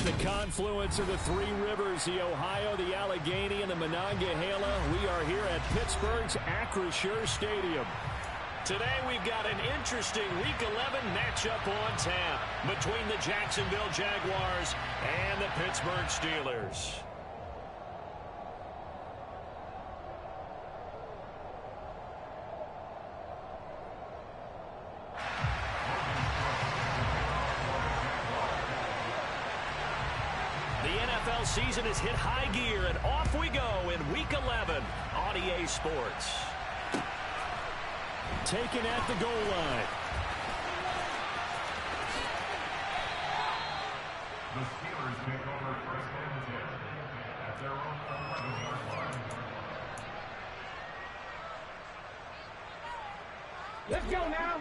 the confluence of the three rivers, the Ohio, the Allegheny, and the Monongahela. We are here at Pittsburgh's Acrisure Stadium. Today we've got an interesting Week 11 matchup on tap between the Jacksonville Jaguars and the Pittsburgh Steelers. Season has hit high gear, and off we go in Week 11 on EA Sports. Taken at the goal line. The Steelers take over first and 10 at their own 11-yard line. Let's go now.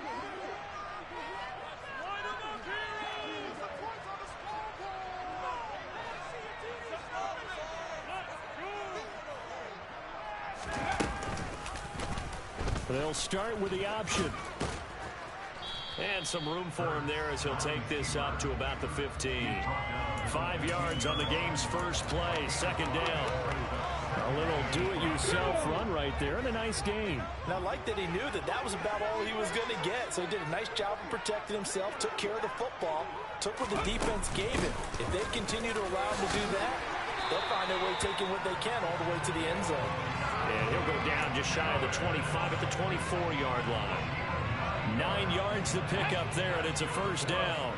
They'll start with the option. And some room for him there as he'll take this up to about the 15. 5 yards on the game's first play, second down. A little do-it-yourself run right there, and a nice gain. And I like that he knew that that was about all he was going to get. So he did a nice job of protecting himself, took care of the football, took what the defense gave him. If they continue to allow him to do that, they'll find their way taking what they can all the way to the end zone. And he'll go down just shy of the 25 at the 24-yard line. 9 yards to pick up there, and it's a first down.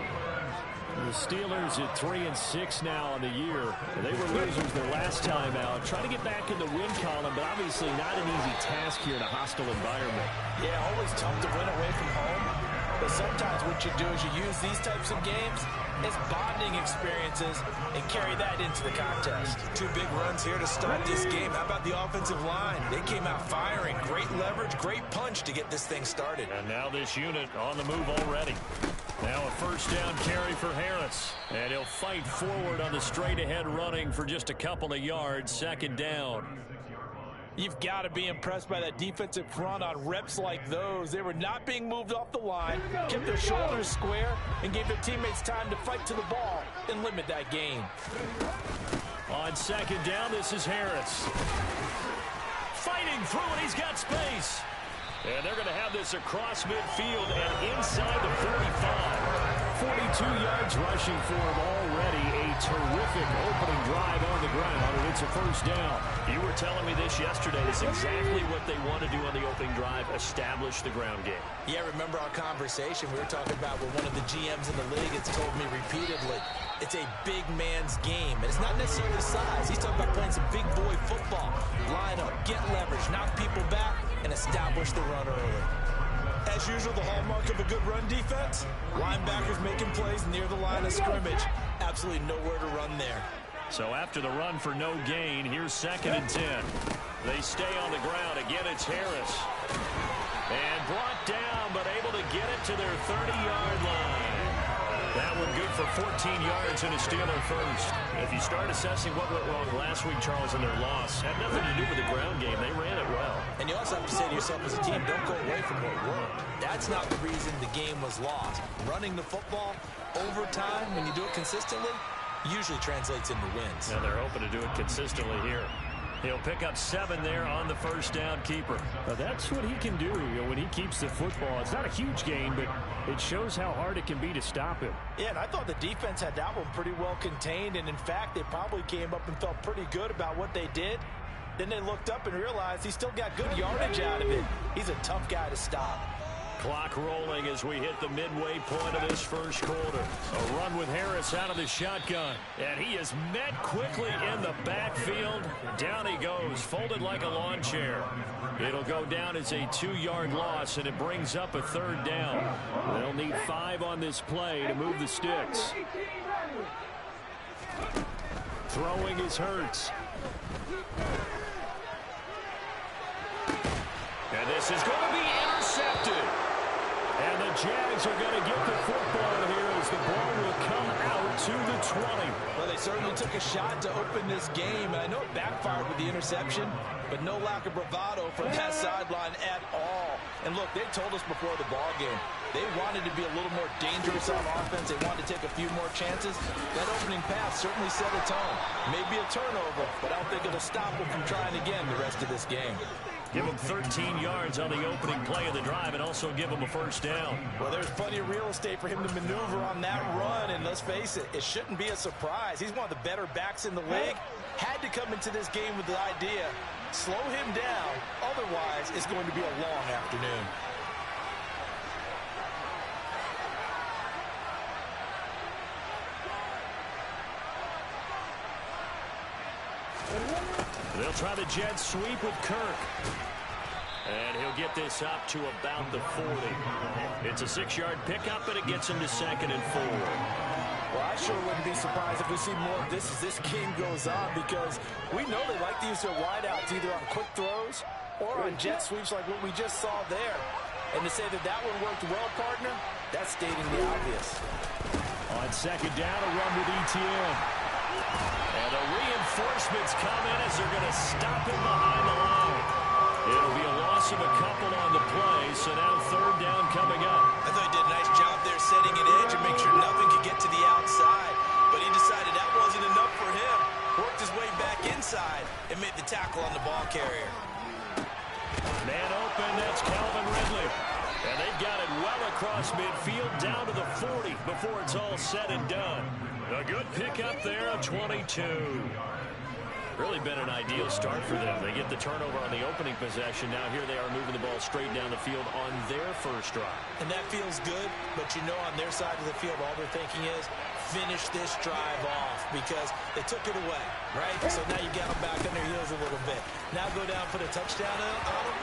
The Steelers at 3-6 now on the year. They were losers their last time out. Trying to get back in the win column, but obviously not an easy task here in a hostile environment. Yeah, always tough to win away from home. But sometimes what you do is you use these types of games as bonding experiences and carry that into the contest. Two big runs here to start this game. How about the offensive line? They came out firing. Great leverage, great punch to get this thing started. And now this unit on the move already. Now a first down carry for Harris. And he'll fight forward on the straight-ahead running for just a couple of yards. Second down. You've got to be impressed by that defensive front on reps like those. They were not being moved off the line, kept their shoulders square, and gave their teammates time to fight to the ball and limit that gain. On second down, this is Harris. Fighting through, and he's got space. And they're going to have this across midfield and inside the 45. 42 yards rushing for him already. A terrific opening drive on the ground, and it's a first down. You were telling me this yesterday. It's exactly what they want to do on the opening drive, establish the ground game. Yeah, remember our conversation we were talking about with one of the GMs in the league. It's told me repeatedly, it's a big man's game, and it's not necessarily size. He's talking about playing some big boy football. Line up, get leverage, knock people back, and establish the run early. As usual, the hallmark of a good run defense, linebackers making plays near the line of scrimmage. Absolutely nowhere to run there. So after the run for no gain, here's second and 10. They stay on the ground. Again, it's Harris. And brought down, but able to get it to their 30-yard line. That one good for 14 yards and a Steeler first. If you start assessing what went wrong last week, Charles, in their loss, had nothing to do with the ground game. They ran it well. And you also have to say to yourself as a team, don't go away from what worked. That's not the reason the game was lost. Running the football over time, when you do it consistently, usually translates into wins. And they're hoping to do it consistently here. He'll pick up 7 there on the first down keeper. Now that's what he can do, when he keeps the football. It's not a huge gain, but it shows how hard it can be to stop him. Yeah, and I thought the defense had that one pretty well contained, and in fact, they probably came up and felt pretty good about what they did. Then they looked up and realized he still got good yardage out of it. He's a tough guy to stop. Clock rolling as we hit the midway point of this first quarter. A run with Harris out of the shotgun. And he is met quickly in the backfield. Down he goes, folded like a lawn chair. It'll go down as a 2-yard loss, and it brings up a third down. They'll need 5 on this play to move the sticks. Throwing is Hurts. And this is going to be intercepted. And the Jags are going to get the football here as the ball will come out to the 20. Well, they certainly took a shot to open this game, and I know it backfired with the interception, but no lack of bravado from that sideline at all. And look, they told us before the ball game, They wanted to be a little more dangerous on offense. They wanted to take a few more chances. That opening pass certainly set a tone. Maybe a turnover, but I don't think it'll stop them from trying again the rest of this game. Give him 13 yards on the opening play of the drive and also give him a first down. Well, there's plenty of real estate for him to maneuver on that run, and let's face it, it shouldn't be a surprise. He's one of the better backs in the league. Had to come into this game with the idea, slow him down, otherwise it's going to be a long afternoon. They'll try the jet sweep with Kirk. And he'll get this up to about the 40. It's a 6-yard pickup, and it gets him to 2nd and 4. Well, I sure wouldn't be surprised if we see more of this as this game goes on, because we know they like to use their wideouts either on quick throws or on jet sweeps like what we just saw there. And to say that that one worked well, partner, that's stating the obvious. On 2nd down, a run with ETN. And the reinforcements come in as they're going to stop him behind the line. It'll be a loss of a couple on the play, so now 3rd down coming up. I thought he did a nice job there setting an edge and make sure nothing could get to the outside. But he decided that wasn't enough for him. Worked his way back inside and made the tackle on the ball carrier. Man open, that's Calvin Ridley. And they've got it well across midfield down to the 40 before it's all said and done. A good pickup there of 22. Really been an ideal start for them. They get the turnover on the opening possession. Now here they are moving the ball straight down the field on their first drive. And that feels good, but you know on their side of the field all they're thinking is finish this drive off because they took it away, right? So now you got them back on their heels a little bit. Now go down, put a touchdown on them.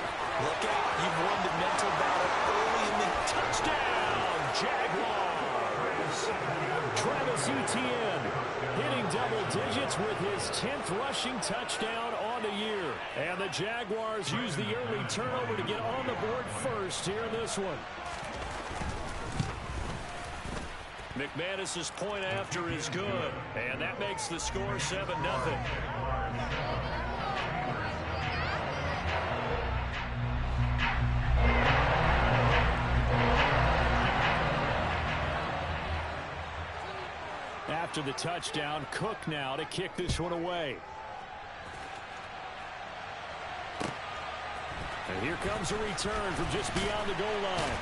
Look out. You've won the mental battle early in the touchdown. Jaguars. Travis Etienne hitting double digits with his 10th rushing touchdown on the year. And the Jaguars use the early turnover to get on the board first here in this one. McManus's point after is good, and that makes the score 7-0. After the touchdown, Cook now to kick this one away. And here comes a return from just beyond the goal line.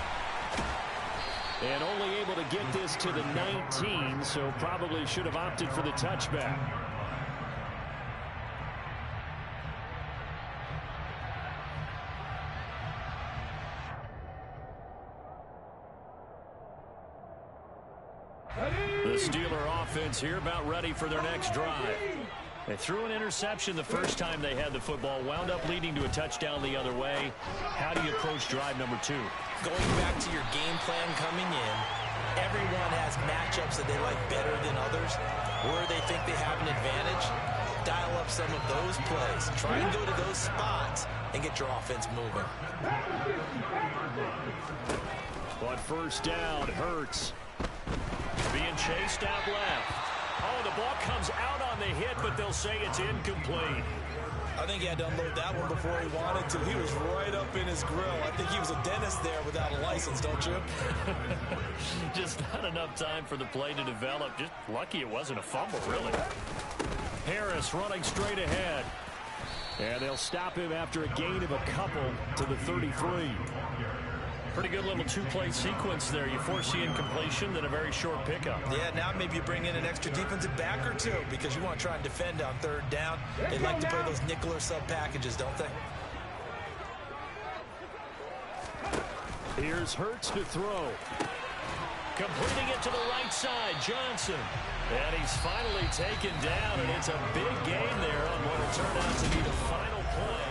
And only able to get this to the 19, so probably should have opted for the touchback. The Steeler offense here about ready for their next drive. They threw an interception the first time they had the football, wound up leading to a touchdown the other way. How do you approach drive number 2? Going back to your game plan coming in, everyone has matchups that they like better than others, where they think they have an advantage. Dial up some of those plays. Try and go to those spots and get your offense moving. On first down, Hurts. Being chased out left. Oh, the ball comes out on the hit, but they'll say it's incomplete. I think he had to unload that one before he wanted to. He was right up in his grill. I think he was a dentist there without a license, don't you? Just not enough time for the play to develop. Just lucky it wasn't a fumble, really. Harris running straight ahead. And they'll stop him after a gain of a couple to the 33. Pretty good little two-play sequence there. You force the incompletion, then a very short pickup. Yeah, now maybe you bring in an extra defensive back or two because you want to try and defend on third down. They like to play those nickel or sub packages, don't they? Here's Hurts to throw. Completing it to the right side, Johnson. And he's finally taken down, and it's a big gain there on what will turn out to be the final play.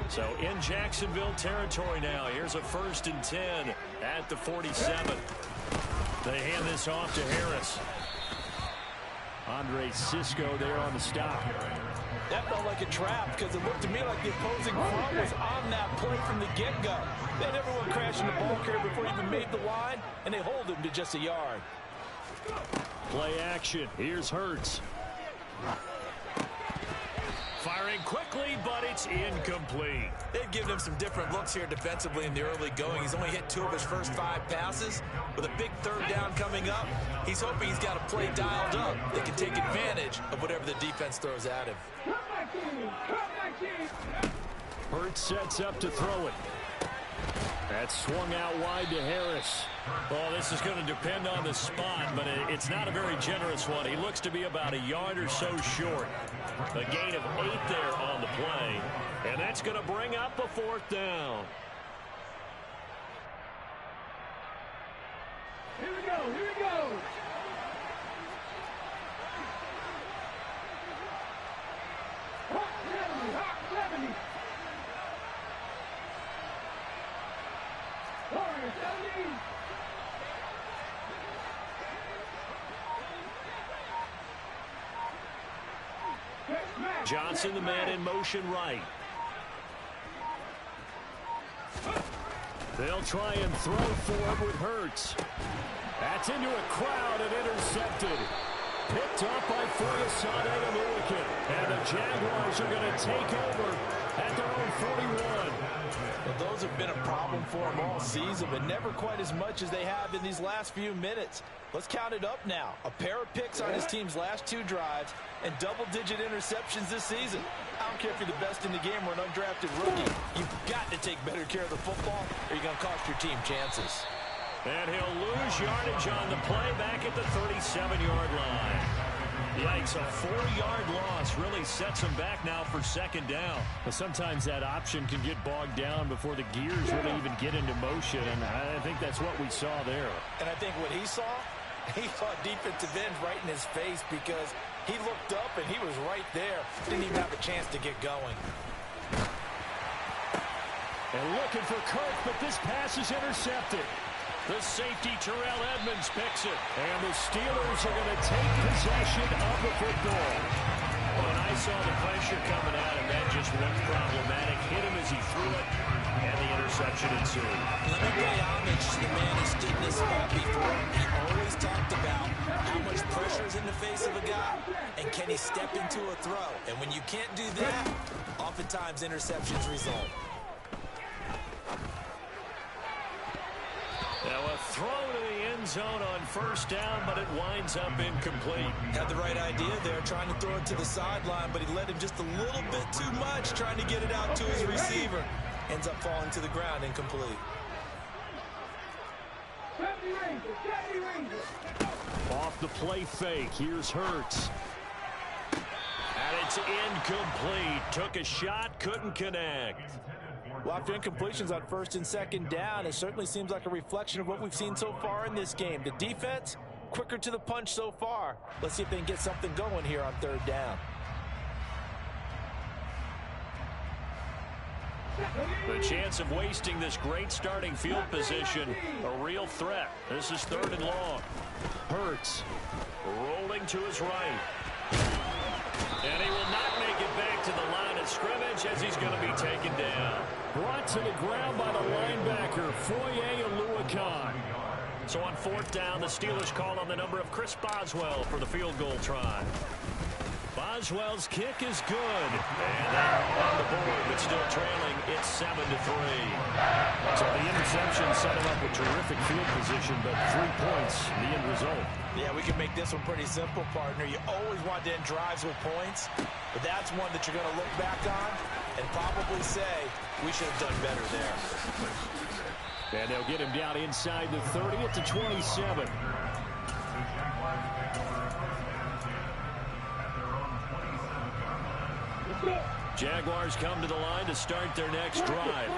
So in Jacksonville territory now. Here's a 1st and 10 at the 47. They hand this off to Harris. Andre Cisco there on the stop. That felt like a trap because it looked to me like the opposing front was on that play from the get-go. They had everyone crashing the ball carrier before he even made the line, and they hold him to just a yard. Play action. Here's Hurts. Firing quickly, but it's incomplete. They've given him some different looks here defensively in the early going. He's only hit 2 of his first 5 passes. With a big 3rd down coming up, he's hoping he's got a play dialed up that can take advantage of whatever the defense throws at him. Hurts sets up to throw it. That's swung out wide to Harris. Well, this is going to depend on the spot, but it's not a very generous one. He looks to be about a yard or so short. A gain of 8 there on the play, and that's going to bring up a 4th down. Here we go, here we go. Hawk 70, Hawk 70. Warrior 70. Johnson, the man in motion right. They'll try and throw for him with Hurts. That's into a crowd and intercepted. Picked up by Foyesade and Illuminati. And the Jaguars are going to take over at their own 41. Well, those have been a problem for him all season, but never quite as much as they have in these last few minutes. Let's count it up now. A pair of picks on his team's last 2 drives and double-digit interceptions this season. I don't care if you're the best in the game or an undrafted rookie. You've got to take better care of the football or you're going to cost your team chances. And he'll lose yardage on the play back at the 37-yard line. Yikes, a 4-yard loss really sets him back now for 2nd down. But sometimes that option can get bogged down before the gears really even get into motion, and I think that's what we saw there. And I think what he saw defensive ends right in his face because he looked up and he was right there. Didn't even have a chance to get going. And looking for Kirk, but this pass is intercepted. The safety, Terrell Edmonds, picks it. And the Steelers are going to take possession of the football. When I saw the pressure coming at him, that just looked problematic. Hit him as he threw it, and the interception ensued. Let me pay homage to the man who stood in this spot before. He always talked about how much pressure is in the face of a guy, and can he step into a throw. And when you can't do that, oftentimes interceptions result. Now a throw to the end zone on 1st down, but it winds up incomplete. Had the right idea there, trying to throw it to the sideline, but he let him just a little bit too much, trying to get it out to his receiver. Ends up falling to the ground, incomplete. Off the play fake, here's Hurts. And it's incomplete. Took a shot, couldn't connect. Well, after incompletions on 1st and 2nd down, it certainly seems like a reflection of what we've seen so far in this game. The defense, quicker to the punch so far. Let's see if they can get something going here on 3rd down. The chance of wasting this great starting field position, a real threat. This is 3rd and long. Hurts rolling to his right. And he will not make it back to the line of scrimmage as he's going to be taken down. Brought to the ground by the linebacker, Foyesade. So on 4th down, the Steelers call on the number of Chris Boswell for the field goal try. Boswell's kick is good. And they're on the board, but still trailing. It's 7-3. So the interception set him up with terrific field position, but 3 points, the end result. Yeah, we can make this one pretty simple, partner. You always want to end drives with points, but that's one that you're going to look back on and probably say, we should have done better there. And they'll get him down inside the 30 at the 27. Jaguars come to the line to start their next drive.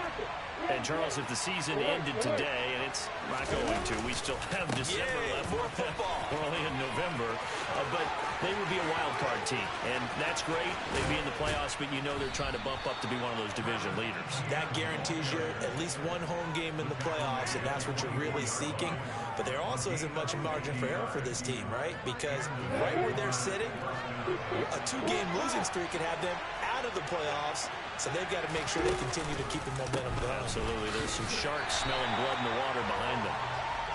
And, Charles, if the season ended today, and it's not going to, we still have December left. More football. We're only in November. But they would be a wild card team. And that's great. They'd be in the playoffs, but you know they're trying to bump up to be one of those division leaders. That guarantees you at least one home game in the playoffs, and that's what you're really seeking. But there also isn't much margin for error for this team, right? Because right where they're sitting, a 2-game losing streak could have them out of the playoffs. So they've got to make sure they continue to keep the momentum going. Absolutely. There's some sharks smelling blood in the water behind them.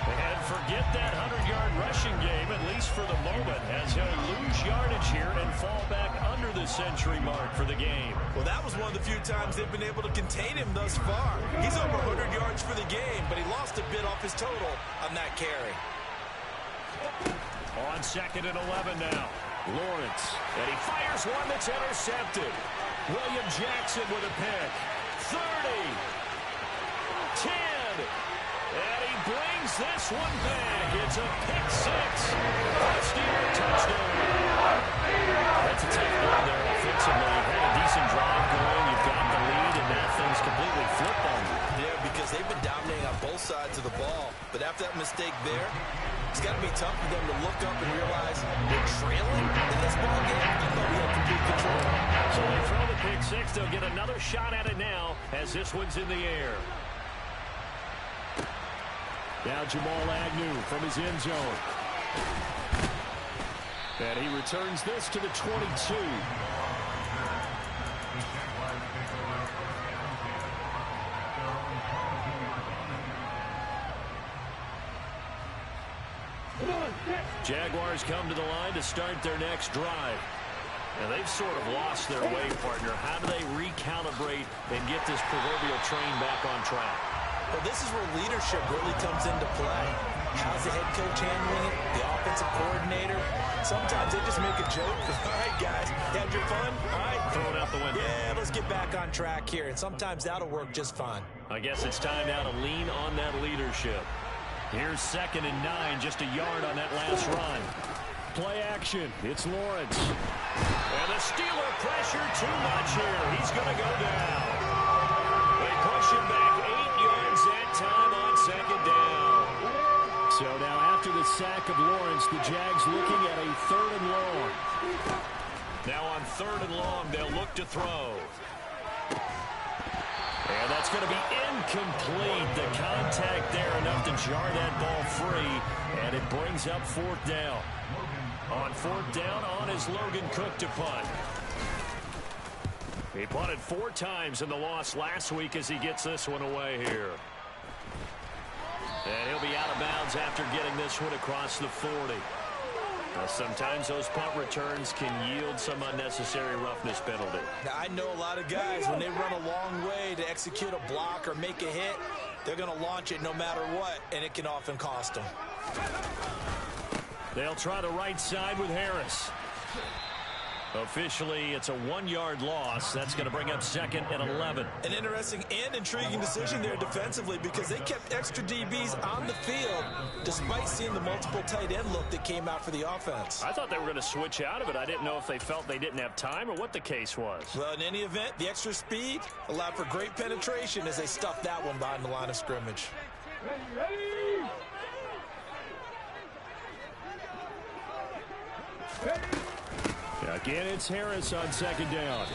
And forget that 100-yard rushing game, at least for the moment, as he'll lose yardage here and fall back under the century mark for the game. Well, that was one of the few times they've been able to contain him thus far. He's over 100 yards for the game, but he lost a bit off his total on that carry. On 2nd and 11 now. Lawrence, and he fires one that's intercepted. William Jackson with a pick. 30. 10. And he brings this one back. It's a pick six. Steeler touchdown. That's a tough play there offensively. You've had a decent drive going. You've got the lead, and now things completely flipped on you. Yeah, because they've been dominating on both sides of the ball. But after that mistake there, it's got to be tough for them to look up and realize they're trailing in this ball game. I thought we had complete control. So they throw the pick six. They'll get another shot at it now as this one's in the air. Now Jamal Agnew from his end zone. And he returns this to the 22. Jaguars come to the line to start their next drive. And they've sort of lost their way, partner. How do they recalibrate and get this proverbial train back on track? Well, this is where leadership really comes into play. How's the head coach handling it? The offensive coordinator? Sometimes they just make a joke. All right, guys, you had your fun? All right. Throw it out the window. Yeah, let's get back on track here. And sometimes that'll work just fine. I guess it's time now to lean on that leadership. Here's 2nd and 9, just a yard on that last run. Play action. It's Lawrence. And the Steeler pressure too much here. He's going to go down. They push him back 8 yards that time on 2nd down. So now after the sack of Lawrence, the Jags looking at a 3rd and long. Now on 3rd and long, they'll look to throw. And that's going to be incomplete. The contact there enough to jar that ball free. And it brings up 4th down. On 4th down, on is Logan Cook to punt. He punted 4 times in the loss last week as he gets this one away here. And he'll be out of bounds after getting this one across the 40. Now, sometimes those punt returns can yield some unnecessary roughness penalty. Now, I know a lot of guys, when they run a long way to execute a block or make a hit, they're going to launch it no matter what, and it can often cost them. They'll try the right side with Harris. Officially, it's a 1-yard loss. That's going to bring up 2nd and 11. An interesting and intriguing decision there defensively because they kept extra DBs on the field despite seeing the multiple tight end look that came out for the offense. I thought they were going to switch out of it. I didn't know if they felt they didn't have time or what the case was. Well, in any event, the extra speed allowed for great penetration as they stuffed that one behind the line of scrimmage. Again, it's Harris on 2nd down.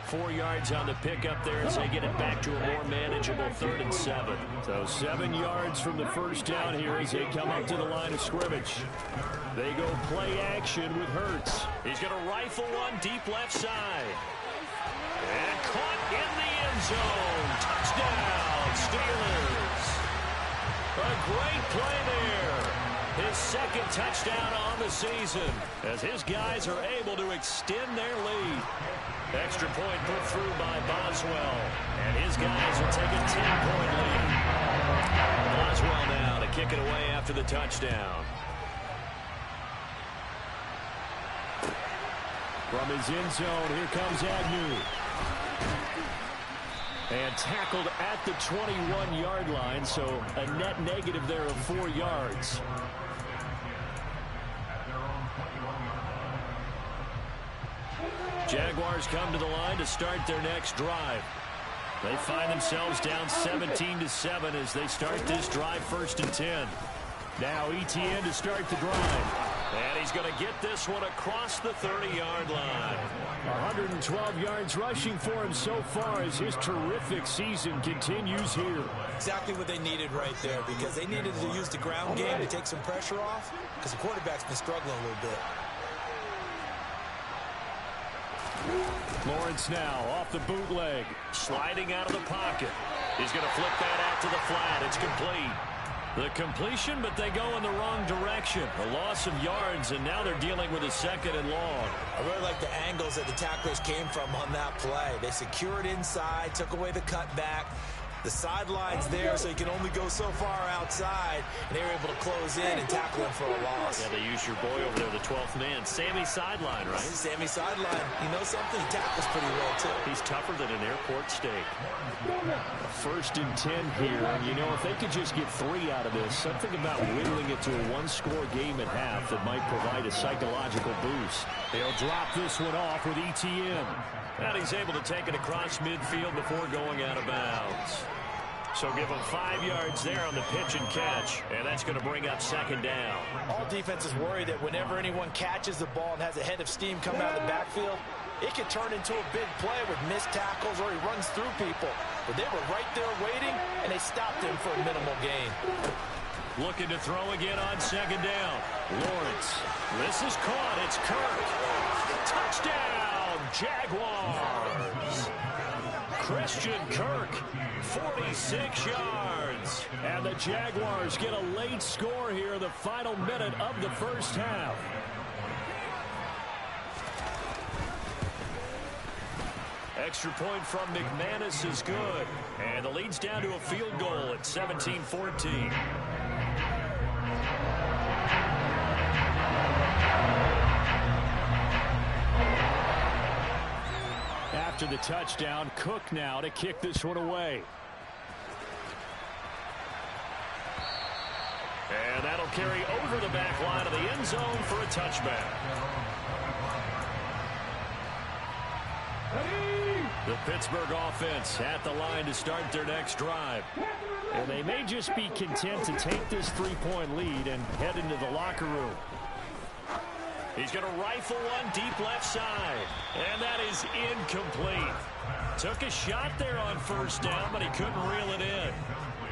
4 yards on the pickup there as they get it back to a more manageable 3rd and 7. So 7 yards from the first down here as they come up to the line of scrimmage. They go play action with Hurts. He's going to rifle one deep left side. And caught in the end zone. Touchdown, Steelers. A great play there. His 2nd touchdown on the season as his guys are able to extend their lead. Extra point put through by Boswell. And his guys will take a 10-point lead. Boswell now to kick it away after the touchdown. From his end zone, here comes Agnew. And tackled at the 21-yard line, so a net negative there of 4 yards. Jaguars come to the line to start their next drive. They find themselves down 17-7 as they start this drive 1st and 10. Now ETN to start the drive. And he's going to get this one across the 30-yard line. 112 yards rushing for him so far as his terrific season continues here. Exactly what they needed right there because they needed to use the ground game to take some pressure off because the quarterback's been struggling a little bit. Lawrence now off the bootleg, sliding out of the pocket. He's going to flip that out to the flat. It's complete. The completion, but they go in the wrong direction. A loss of yards, and now they're dealing with a 2nd and long. I really like the angles that the tacklers came from on that play. They secured inside, took away the cutback. The sideline's there, so you can only go so far outside, and they were able to close in and tackle him for a loss. Yeah, they used your boy over there, the 12th man. Sammy Sideline, right? Sammy Sideline. You know something? He tackles pretty well, too. He's tougher than an airport steak. 1st and 10 here, and you know, if they could just get 3 out of this, something about whittling it to a 1-score game at half that might provide a psychological boost. They'll drop this one off with ETN. And he's able to take it across midfield before going out of bounds. So give him 5 yards there on the pitch and catch, and that's going to bring up 2nd down. All defenses worry that whenever anyone catches the ball and has a head of steam coming out of the backfield, it could turn into a big play with missed tackles or he runs through people. But they were right there waiting, and they stopped him for a minimal gain. Looking to throw again on 2nd down. Lawrence. This is caught. It's Kirk. Touchdown, Jaguars. Christian Kirk, 46 yards. And the Jaguars get a late score here in the final minute of the 1st half. Extra point from McManus is good. And the lead's down to a field goal at 17-14. After the touchdown, Cook now to kick this one away. And that'll carry over the back line of the end zone for a touchback. The Pittsburgh offense at the line to start their next drive. And they may just be content to take this 3-point lead and head into the locker room. He's going to rifle one deep left side. And that is incomplete. Took a shot there on 1st down, but he couldn't reel it in.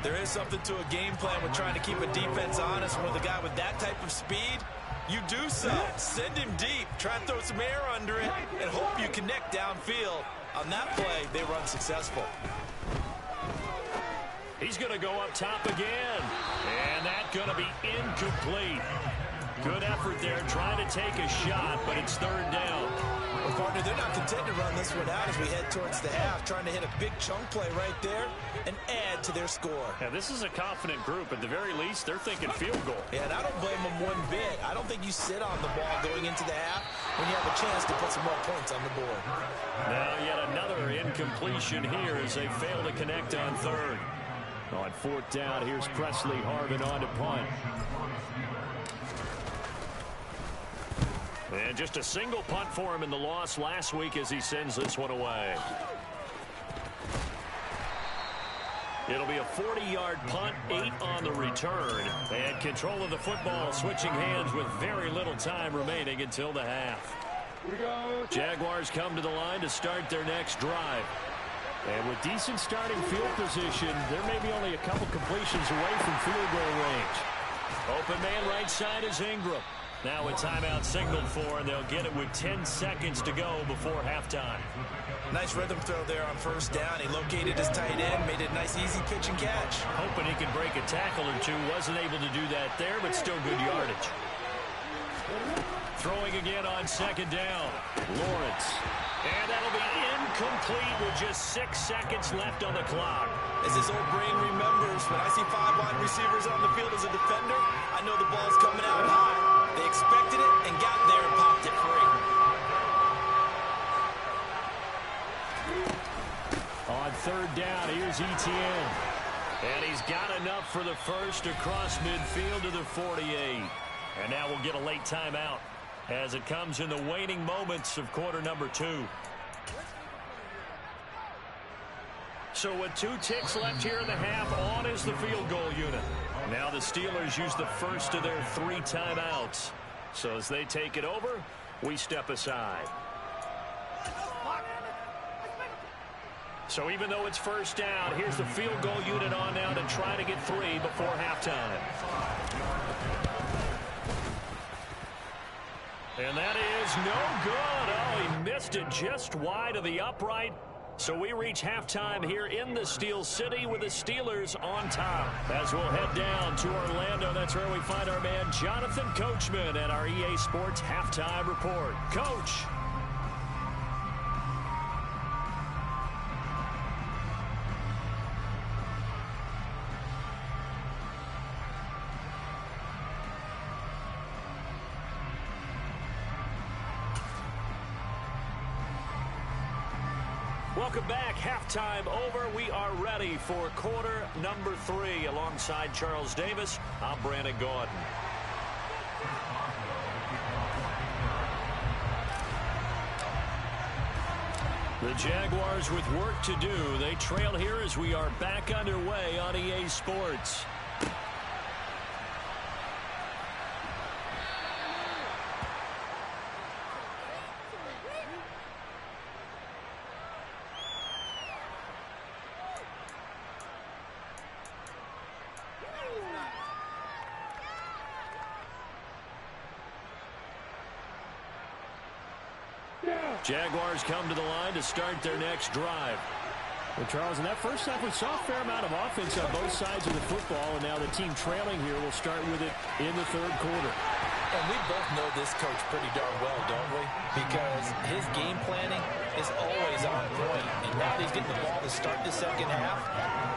There is something to a game plan with trying to keep a defense honest. With a guy with that type of speed, you do so. Send him deep. Try and throw some air under it and hope you connect downfield. On that play, they run successful. He's going to go up top again. And that's going to be incomplete. Good effort there, trying to take a shot, but it's 3rd down. Well, partner, they're not content to run this one out as we head towards the half, trying to hit a big chunk play right there and add to their score. Yeah, this is a confident group. At the very least, they're thinking field goal. Yeah, and I don't blame them one bit. I don't think you sit on the ball going into the half when you have a chance to put some more points on the board. Now yet another incompletion here as they fail to connect on 3rd. On 4th down, here's Presley Harvin on to punt. And just a single punt for him in the loss last week as he sends this one away. It'll be a 40-yard punt, 8 on the return. And control of the football switching hands with very little time remaining until the half. Jaguars come to the line to start their next drive. And with decent starting field position, there may be only a couple completions away from field goal range. Open man right side is Ingram. Now a timeout signaled for, and they'll get it with 10 seconds to go before halftime. Nice rhythm throw there on 1st down. He located his tight end, made it a nice, easy pitch and catch. Hoping he could break a tackle or two. Wasn't able to do that there, but still good yardage. Throwing again on 2nd down. Lawrence. And that'll be incomplete with just 6 seconds left on the clock. As his old brain remembers, when I see 5 wide receivers on the field as a defender, I know the ball's coming out high. They expected it and got there and popped it free. On 3rd down, here's ETN. And he's got enough for the first across midfield to the 48. And now we'll get a late timeout as it comes in the waning moments of quarter number 2. So with 2 ticks left here in the half, on is the field goal unit. Now the Steelers use the first of their 3 timeouts. So as they take it over, we step aside. So even though it's 1st down, here's the field goal unit on now to try to get 3 before halftime. And that is no good. Oh, he missed it just wide of the upright. So we reach halftime here in the Steel City with the Steelers on top. As we'll head down to Orlando, that's where we find our man Jonathan Coachman at our EA Sports Halftime Report. Coach. Welcome back. Halftime over. We are ready for quarter number 3. Alongside Charles Davis, I'm Brandon Gaudin. The Jaguars with work to do. They trail here as we are back underway on EA Sports. Jaguars come to the line to start their next drive. Well, Charles, in that first half, we saw a fair amount of offense on both sides of the football, and now the team trailing here will start with it in the third quarter. And we both know this coach pretty darn well, don't we? Because his game planning is always on point. And now that he's getting the ball to start the second half,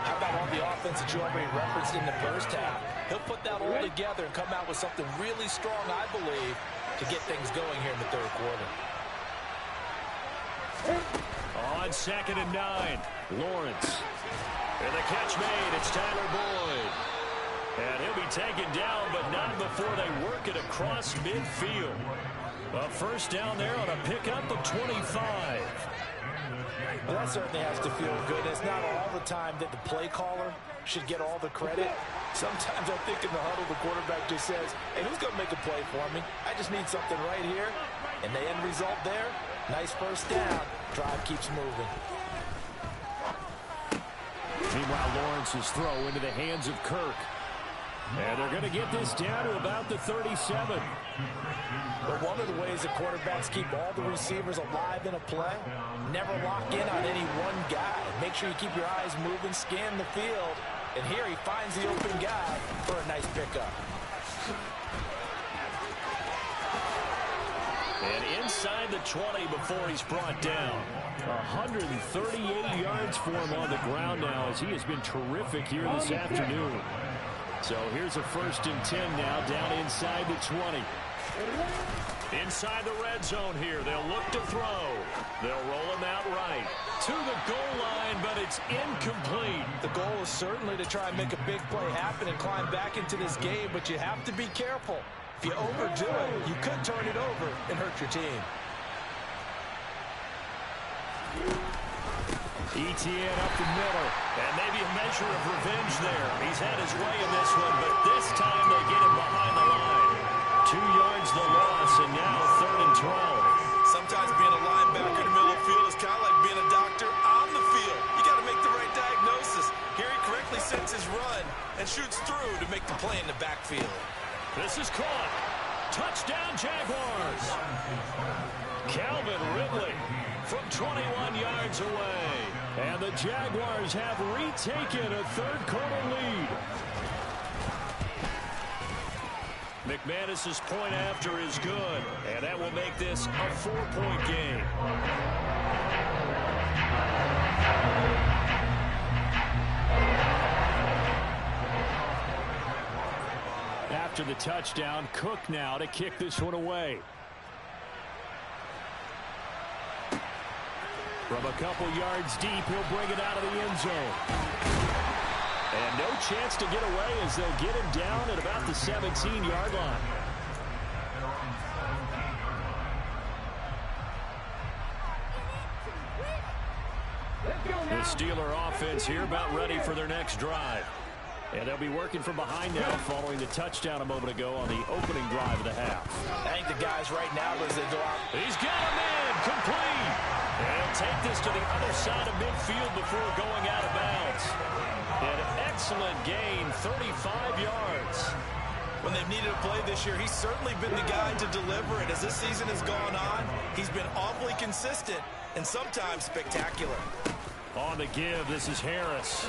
how about all the offense that you already referenced in the first half? He'll put that all together and come out with something really strong, I believe, to get things going here in the third quarter. On 2nd and 9, Lawrence. And the catch made. It's Tyler Boyd. And he'll be taken down, but not before they work it across midfield. A first down there on a pickup of 25. Well, that certainly has to feel good. It's not all the time that the play caller should get all the credit. Sometimes I think in the huddle, the quarterback just says, hey, who's going to make a play for me? I just need something right here. And the end result there, nice first down. Drive keeps moving. Meanwhile, Lawrence's throw into the hands of Kirk. And they're going to get this down to about the 37. But one of the ways that quarterbacks keep all the receivers alive in a play, never lock in on any one guy. Make sure you keep your eyes moving, scan the field. And here he finds the open guy for a nice pickup. And inside the 20 before he's brought down. 138 yards for him on the ground now as he has been terrific here this afternoon. So here's a 1st and 10 now down inside the 20. Inside the red zone here. They'll look to throw. They'll roll him out right to the goal line, but it's incomplete. The goal is certainly to try and make a big play happen and climb back into this game, but you have to be careful. If you overdo it, you could turn it over and hurt your team. ETN up the middle, and maybe a measure of revenge there. He's had his way in this one, but this time they get him behind the line. 2 yards the loss, and now 3rd and 12. Sometimes being a linebacker in the middle of the field is kind of like being a doctor on the field. You got to make the right diagnosis. Here he correctly sets his run and shoots through to make the play in the backfield. This is caught. Touchdown, Jaguars. Calvin Ridley from 21 yards away. And the Jaguars have retaken a third quarter lead. McManus's point after is good, and that will make this a 4-point game. After the touchdown, Cook now to kick this one away. From a couple yards deep, he'll bring it out of the end zone. And no chance to get away as they'll get him down at about the 17-yard line. The Steeler offense here about ready for their next drive. And they'll be working from behind now following the touchdown a moment ago on the opening drive of the half. I think the guys right now as they go out. He's got him in, complete. And he'll take this to the other side of midfield before going out of bounds. An excellent gain, 35 yards. When they've needed a play this year, he's certainly been the guy to deliver. And as this season has gone on, he's been awfully consistent and sometimes spectacular. On the give, this is Harris.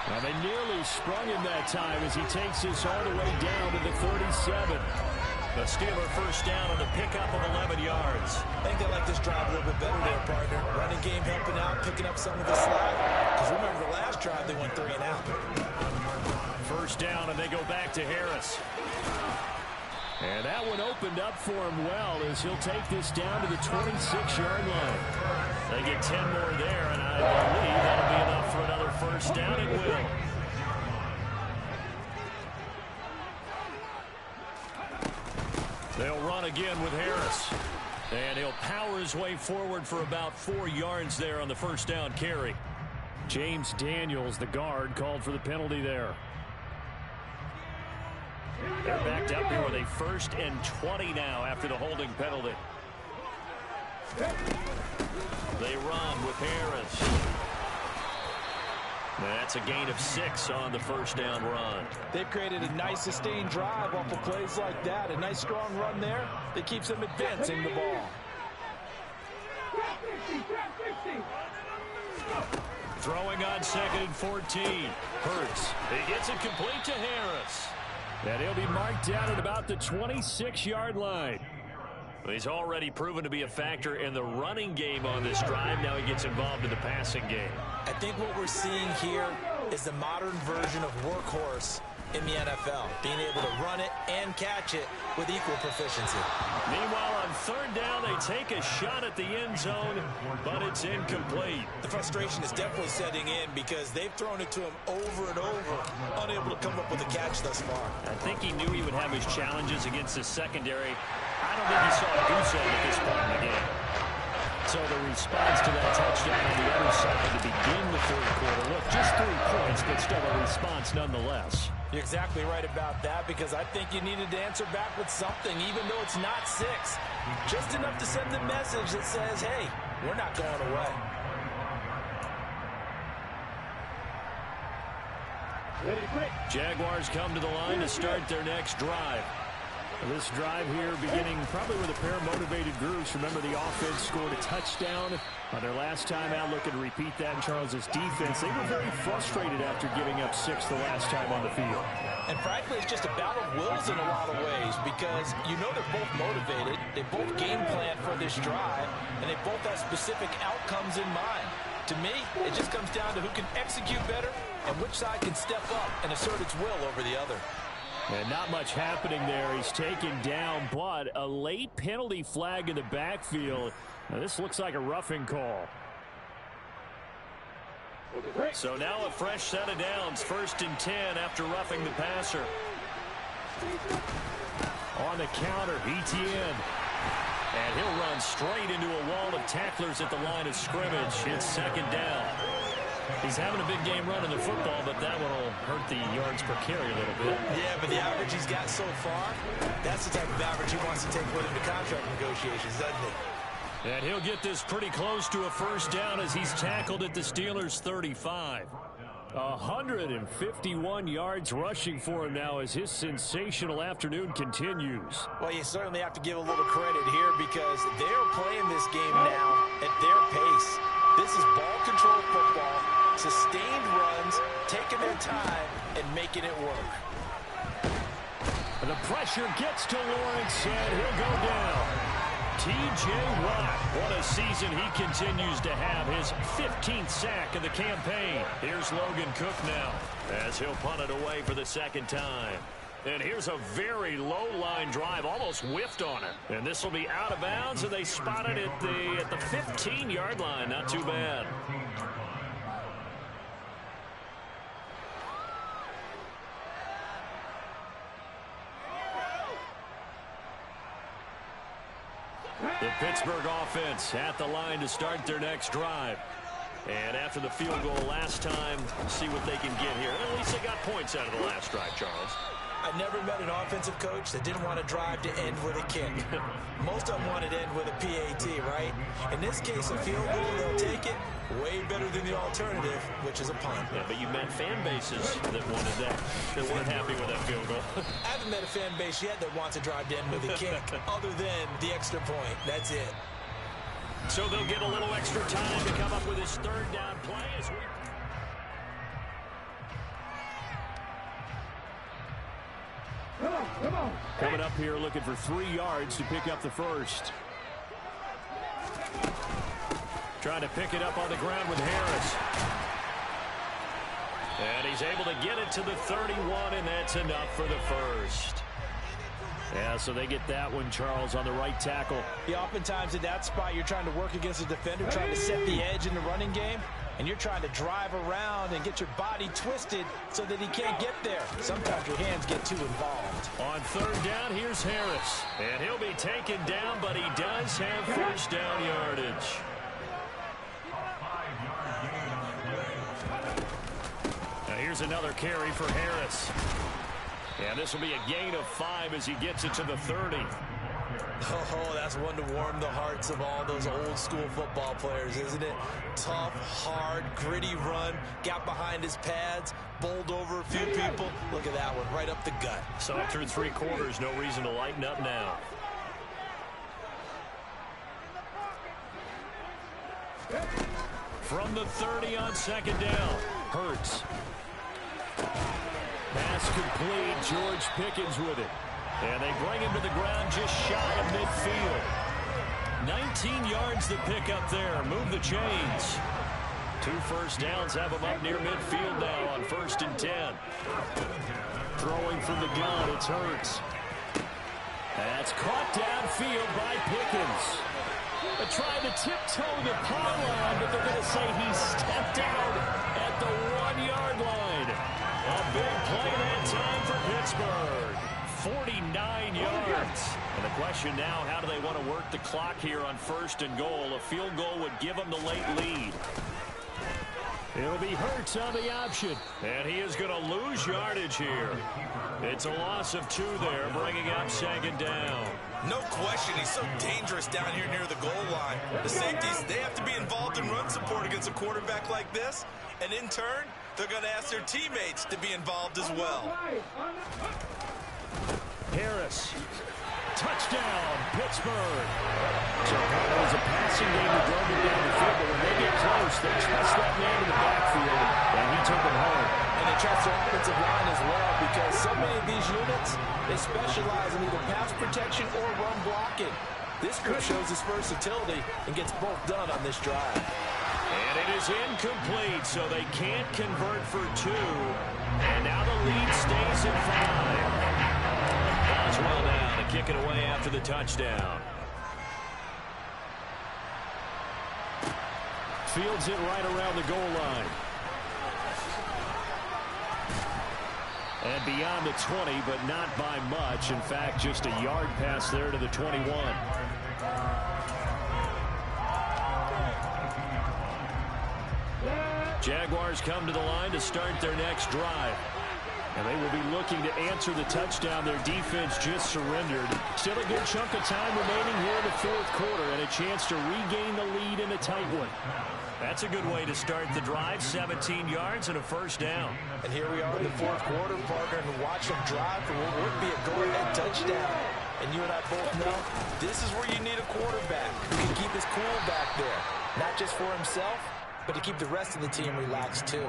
Now they nearly sprung him that time as he takes this all the way down to the 37. The Steeler first down on the pickup of 11 yards. I think they like this drive a little bit better there, partner. Running game helping out, picking up some of the slack. Because remember, the last drive they went 3 and out. First down, and they go back to Harris. And that one opened up for him well as he'll take this down to the 26-yard line. They get 10 more there, and I believe that'll be enough for another first down. It will. They'll run again with Harris. And he'll power his way forward for about 4 yards there on the first down carry. James Daniels, the guard, called for the penalty there. They're backed up here with a 1st and 20 now after the holding penalty. They run with Harris. That's a gain of 6 on the first down run. They've created a nice sustained drive off of plays like that. A nice strong run there that keeps them advancing the ball. Throwing on 2nd and 14. Hurts. He gets it complete to Harris. And he'll be marked down at about the 26-yard line. He's already proven to be a factor in the running game on this drive. Now he gets involved in the passing game. I think what we're seeing here is the modern version of workhorse in the NFL, being able to run it and catch it with equal proficiency. Meanwhile, on 3rd down, they take a shot at the end zone, but it's incomplete. The frustration is definitely setting in because they've thrown it to him over and over, unable to come up with a catch thus far. I think he knew he would have his challenges against the secondary. I don't think he saw a goose egg at this point in the game. So the response to that touchdown on the other side to begin the 3rd quarter. Look, just 3 points, but still a response nonetheless. You're exactly right about that because I think you needed to answer back with something, even though it's not 6. Just enough to send the message that says, hey, we're not going away. Jaguars come to the line to start their next drive. This drive here beginning probably with a pair of motivated groups. Remember, the offense scored a touchdown on their last time out. Looking to repeat that in Charles's defense. They were very frustrated after giving up 6 the last time on the field. And frankly, it's just a battle of wills in a lot of ways because you know they're both motivated. They both game plan for this drive, and they both have specific outcomes in mind. To me, it just comes down to who can execute better and which side can step up and assert its will over the other. And not much happening there. He's taken down, but a late penalty flag in the backfield. Now, this looks like a roughing call. So now a fresh set of downs. 1st and 10 after roughing the passer. On the counter, Etienne. And he'll run straight into a wall of tacklers at the line of scrimmage. It's 2nd down. He's having a big game running the football, but that one will hurt the yards per carry a little bit. Yeah, but the average he's got so far, that's the type of average he wants to take with him to contract negotiations, doesn't he? And he'll get this pretty close to a first down as he's tackled at the Steelers' 35. 151 yards rushing for him now as his sensational afternoon continues. Well, you certainly have to give a little credit here because they're playing this game now at their pace. This is ball control football, sustained runs, taking their time and making it work. The pressure gets to Lawrence, and he'll go down. T.J. Watt, what a season he continues to have. His 15th sack of the campaign. Here's Logan Cook now as he'll punt it away for the 2nd time. And here's a very low-line drive, almost whiffed on it. And this will be out of bounds, and they spot it at the 15-yard line. Not too bad. The Pittsburgh offense at the line to start their next drive. And after the field goal last time, see what they can get here. At least they got points out of the last drive, Charles. I never met an offensive coach that didn't want to drive to end with a kick. Most of them wanted to end with a PAT, right? In this case, a field goal, they'll take it. Way better than the alternative, which is a punt. Yeah, but you met fan bases that wanted that, that weren't happy with that field goal. I haven't met a fan base yet that wants to drive to end with a kick, other than the extra point. That's it. So they'll get a little extra time to come up with his third down play as we... Come on. Coming up here looking for 3 yards to pick up the first. Trying to pick it up on the ground with Harris. And he's able to get it to the 31, and that's enough for the first. Yeah, so they get that one, Charles, on the right tackle. Yeah, oftentimes in that spot, you're trying to work against a defender, trying to set the edge in the running game, and you're trying to drive around and get your body twisted so that he can't get there. Sometimes your hands get too involved. On third down, here's Harris. And he'll be taken down, but he does have first down yardage. Now here's another carry for Harris. And this will be a gain of 5 as he gets it to the 30. Oh, that's one to warm the hearts of all those old school football players, isn't it? Tough, hard, gritty run, got behind his pads, bowled over a few people. Look at that one, right up the gut. So through 3 quarters, no reason to lighten up now. From the 30 on second down, Hurts. Pass complete, George Pickens with it. And they bring him to the ground just shy of midfield. 19 yards to pick up there. Move the chains. 2 first downs have him up near midfield now on 1st and 10. Throwing from the gun, it's Hurts. That's caught downfield by Pickens. They tried to tiptoe the pylon, but they're going to say he stepped out at the 1-yard line. A big play that time for Pittsburgh. 49 yards. And the question now, how do they want to work the clock here on 1st and goal? A field goal would give them the late lead. It'll be Hurts on the option. And he is going to lose yardage here. It's a loss of 2 there, bringing up 2nd down. No question, he's so dangerous down here near the goal line. The safeties, they have to be involved in run support against a quarterback like this. And in turn, they're going to ask their teammates to be involved as well. Harris. Touchdown, Pittsburgh. So it was a passing game that drove him down the field, but when they get close, they trust that man in the backfield, and he took him home. And they trust their offensive line as well, because so many of these units, they specialize in either pass protection or run blocking. This group shows his versatility and gets both done on this drive. And it is incomplete, so they can't convert for 2. And now the lead stays at 5. Boswell now to kick it away after the touchdown. Fields it right around the goal line. And beyond the 20, but not by much. In fact, just a yard pass there to the 21. Jaguars come to the line to start their next drive. And they will be looking to answer the touchdown their defense just surrendered. Still a good chunk of time remaining here in the 4th quarter and a chance to regain the lead in a tight one. That's a good way to start the drive. 17 yards and a first down. And here we are in the 4th quarter, partner, and watch them drive for what would be a go-ahead touchdown. And you and I both know this is where you need a quarterback who can keep his cool back there. Not just for himself, but to keep the rest of the team relaxed too.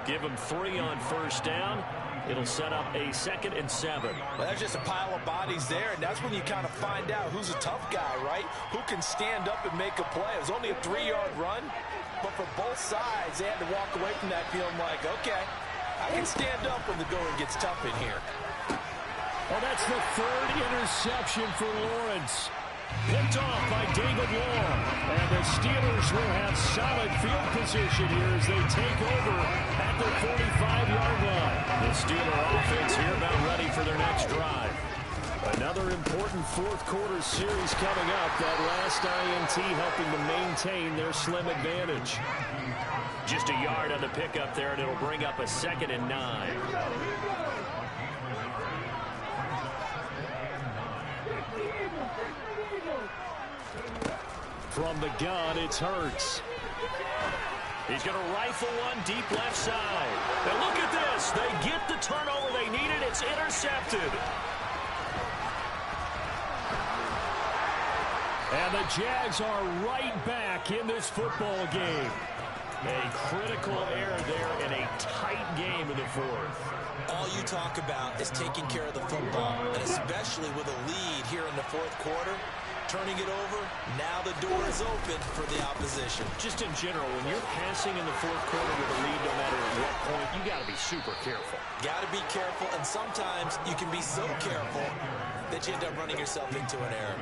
Give him 3 on first down. It'll set up a 2nd and 7. Well, there's just a pile of bodies there, and that's when you kind of find out who's a tough guy, right? Who can stand up and make a play. It was only a 3-yard run, but for both sides, they had to walk away from that feeling like, okay, I can stand up when the going gets tough in here. Well, that's the 3rd interception for Lawrence. Picked off by David Long. And the Steelers will have solid field position here as they take over at the 45-yard line. The Steeler offense here about ready for their next drive. Another important 4th quarter series coming up. That last INT helping to maintain their slim advantage. Just a yard on the pickup there, and it'll bring up a 2nd and 9. From the gun, it's Hurts. He's going to rifle one deep left side. And look at this. They get the turnover they needed. It's intercepted. And the Jags are right back in this football game. A critical error there in a tight game in the fourth. All you talk about is taking care of the football, and especially with a lead here in the fourth quarter. Turning it over, now the door is open for the opposition. Just in general, when you're passing in the fourth quarter with a lead, no matter at what point, you got to be super careful. Got to be careful, and sometimes you can be so careful that you end up running yourself into an error.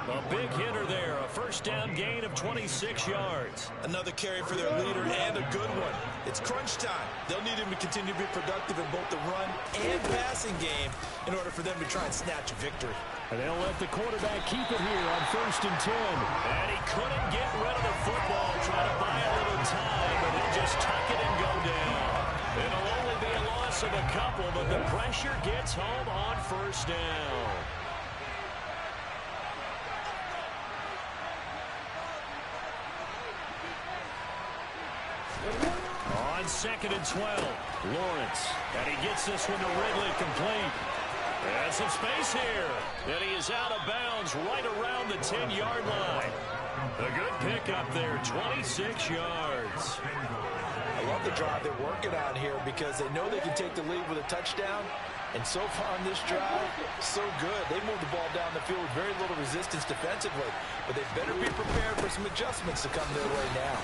A big hitter there, a first down gain of 26 yards. Another carry for their leader, and a good one. It's crunch time. They'll need him to continue to be productive in both the run and passing game in order for them to try and snatch a victory. And they'll let the quarterback keep it here on 1st and 10. And he couldn't get rid of the football, trying to buy a little time, but he'll just tuck it and go down. It'll only be a loss of a couple, but the pressure gets home on 1st down. On 2nd and 12, Lawrence. And he gets this one to Ridley complete. And some space here. And he is out of bounds right around the 10-yard line. A good pickup there, 26 yards. I love the drive they're working on here because they know they can take the lead with a touchdown. And so far on this drive, so good. They moved the ball down the field with very little resistance defensively. But they better be prepared for some adjustments to come their way now.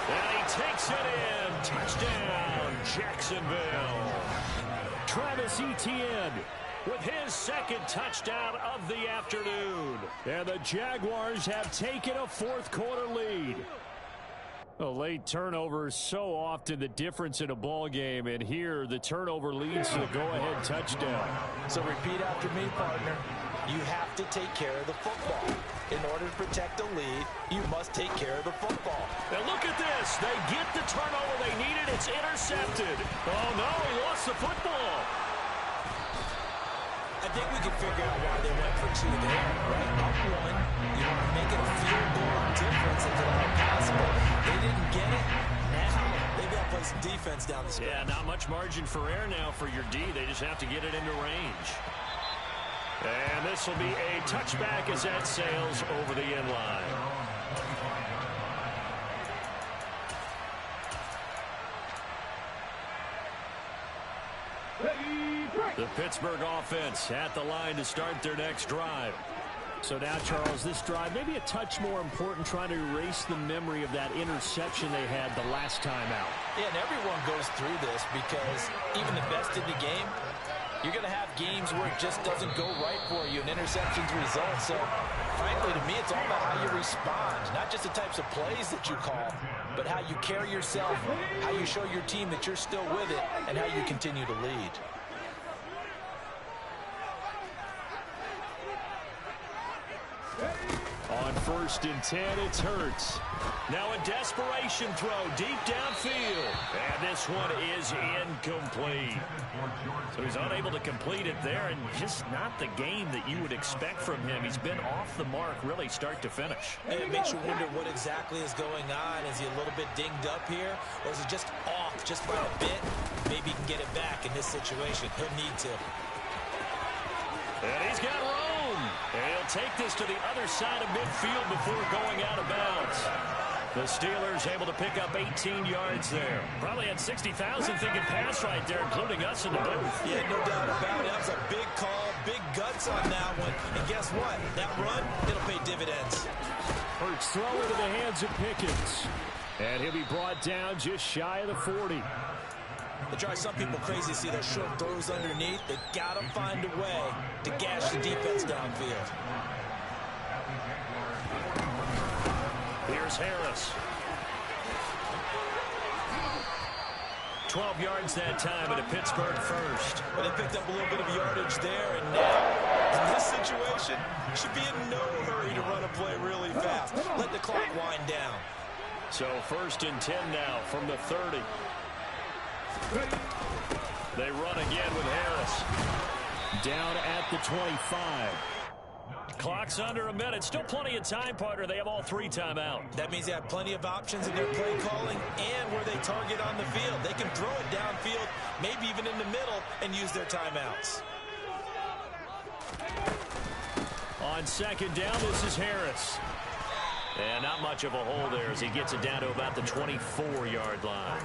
And he takes it in. Touchdown, Jacksonville. Travis Etienne with his second touchdown of the afternoon. And the Jaguars have taken a fourth quarter lead. A late turnover is so often the difference in a ball game, and here the turnover leads to the go-ahead touchdown. So repeat after me, partner. You have to take care of the football. In order to protect a lead, you must take care of the football. Now look at this. They get the turnover they needed. It's intercepted. Oh, no, he lost the football. I think we can figure out why they went for two there, right? Up one, you want to make it a field goal difference if at all possible. They didn't get it. Now they've got to play some defense down the stretch. Yeah, not much margin for error now for your D. They just have to get it into range. And this will be a touchback as that sails over the end line. The Pittsburgh offense at the line to start their next drive. So now, Charles, this drive maybe a touch more important, trying to erase the memory of that interception they had the last time out. Yeah, and everyone goes through this because even the best in the game, you're going to have games where it just doesn't go right for you, and interceptions result. So, frankly, to me, it's all about how you respond, not just the types of plays that you call, but how you carry yourself, how you show your team that you're still with it, and how you continue to lead. On 1st and 10, it's Hurts. Now a desperation throw deep downfield. And this one is incomplete. So he's unable to complete it there, and just not the game that you would expect from him. He's been off the mark really start to finish. And it makes you wonder what exactly is going on. Is he a little bit dinged up here, or is he just off just by a bit? Maybe he can get it back in this situation. He'll need to. And he's got room. And he'll take this to the other side of midfield before going out of bounds. The Steelers able to pick up 18 yards there. Probably had 60,000 thinking pass right there, including us in the booth. Yeah, no doubt about it. That was a big call, big guts on that one. And guess what? That run, it'll pay dividends. Hurts throw into the hands of Pickens. And he'll be brought down just shy of the 40. It drives some people crazy to see those short throws underneath. They got to find a way to gash the defense downfield. Here's Harris. 12 yards that time at a Pittsburgh first. But they picked up a little bit of yardage there, and now, in this situation, should be in no hurry to run a play really fast. Let the clock wind down. So 1st and 10 now from the 30. They run again with Harris. Down at the 25. Clock's under a minute. Still plenty of time, partner. They have all 3 timeouts. That means they have plenty of options in their play calling and where they target on the field. They can throw it downfield, maybe even in the middle, and use their timeouts. On second down, this is Harris. And not much of a hole there as he gets it down to about the 24-yard line.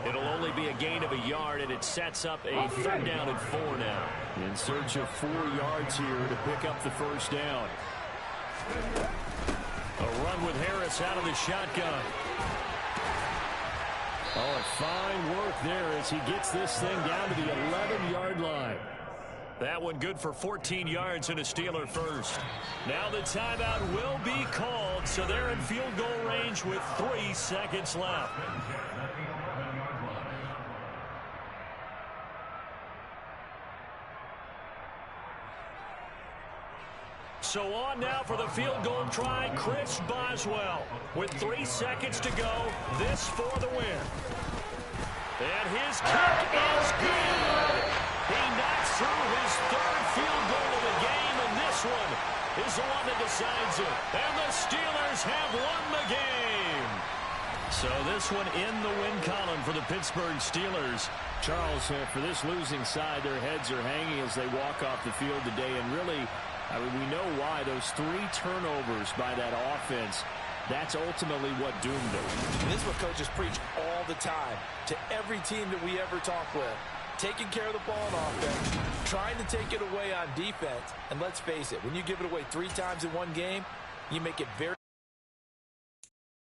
It'll only be a gain of a yard, and it sets up a 3rd down and 4 now. In search of 4 yards here to pick up the first down. A run with Harris out of the shotgun. Oh, fine work there as he gets this thing down to the 11-yard line. That one good for 14 yards and a Steeler first. Now the timeout will be called, so they're in field goal range with 3 seconds left. So on now for the field goal try, Chris Boswell. With 3 seconds to go, this for the win. And his kick is good. He knocks through his 3rd field goal of the game, and this one is the one that decides it. And the Steelers have won the game. So this one in the win column for the Pittsburgh Steelers. Charles, for this losing side, their heads are hanging as they walk off the field today. And really, I mean, we know why. Those 3 turnovers by that offense, that's ultimately what doomed them. This is what coaches preach all the time to every team that we ever talk with. Taking care of the ball on offense, trying to take it away on defense. And let's face it, when you give it away 3 times in one game, you make it very